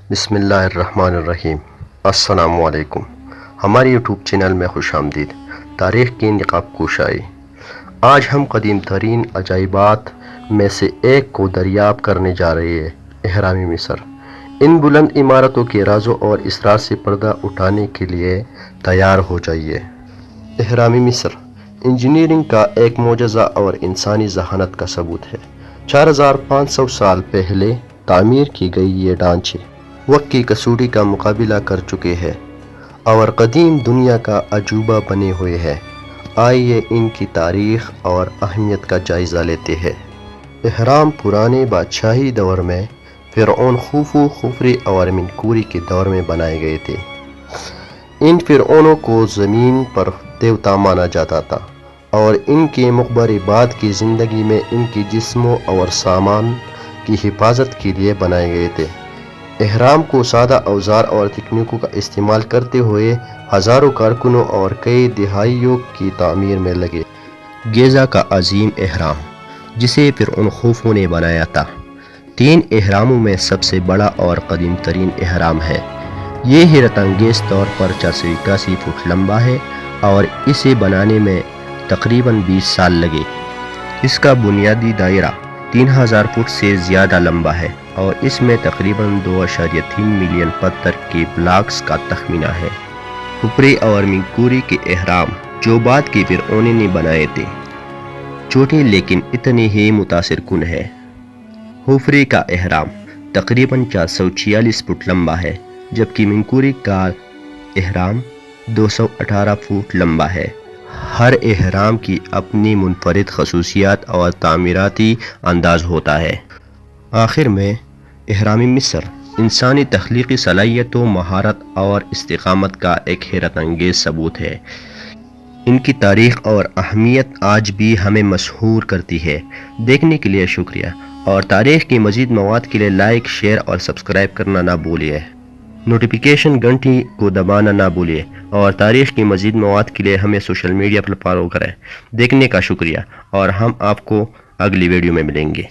بسم اللہ الرحمن الرحیم۔ السلام علیکم۔ ہمارے یوٹیوب چینل میں خوش آمدید۔ تاریخ کی نقاب کشائی۔ آج ہم قدیم ترین عجائبات میں سے ایک کو دریافت کرنے جا رہے ہیں، اہرام مصر۔ ان بلند عمارتوں کے رازوں اور اسرار سے پردہ اٹھانے کے لیے تیار ہو جائیے۔ اہرام مصر انجینئرنگ کا ایک معجزہ اور انسانی ذہانت کا ثبوت ہے۔ 4500 سال پہلے تعمیر کی گئی یہ ڈھانچے وقت کی کسوٹی کا مقابلہ کر چکے ہیں اور قدیم دنیا کا عجوبہ بنے ہوئے ہیں۔ آئیے ان کی تاریخ اور اہمیت کا جائزہ لیتے ہیں۔ اہرام پرانے بادشاہی دور میں فرعون خوفو، خفری اور منقوری کے دور میں بنائے گئے تھے۔ ان فرعونوں کو زمین پر دیوتا مانا جاتا تھا اور ان کے مقبرے بعد کی زندگی میں ان کے جسموں اور سامان کی حفاظت کے لیے بنائے گئے تھے۔ اہرام کو سادہ اوزار اور تکنیکوں کا استعمال کرتے ہوئے ہزاروں کارکنوں اور کئی دہائیوں کی تعمیر میں لگے۔ گیزا کا عظیم اہرام جسے فرعون خوفو نے بنایا تھا، 3 اہراموں میں سب سے بڑا اور قدیم ترین اہرام ہے۔ یہ حیرت انگیز طور پر 481 فٹ لمبا ہے اور اسے بنانے میں تقریباً 20 سال لگے۔ اس کا بنیادی دائرہ 3000 فٹ سے زیادہ لمبا ہے اور اس میں تقریباً 2.3 ملین پتھر کے بلاکس کا تخمینہ ہے۔ خفری اور منقوری کے اہرام جو بعد کے فرعونوں نے بنائے تھے، چھوٹے لیکن اتنے ہی متاثر کن ہے۔ خفری کا اہرام تقریباً 446 فٹ لمبا ہے، جبکہ منقوری کا اہرام 218 فٹ لمبا ہے۔ ہر اہرام کی اپنی منفرد خصوصیات اور تعمیراتی انداز ہوتا ہے۔ آخر میں اہرام مصر انسانی تخلیقی صلاحیتوں، مہارت اور استقامت کا ایک حیرت انگیز ثبوت ہے۔ ان کی تاریخ اور اہمیت آج بھی ہمیں مسحور کرتی ہے۔ دیکھنے کے لیے شکریہ، اور تاریخ کی مزید مواد کے لیے لائک، شیئر اور سبسکرائب کرنا نہ بھولئے۔ نوٹیفیکیشن گھنٹی کو دبانا نہ بھولئے، اور تاریخ کی مزید مواد کے لیے ہمیں سوشل میڈیا پر فالو کریں۔ دیکھنے کا شکریہ، اور ہم آپ کو اگلی ویڈیو میں ملیں گے۔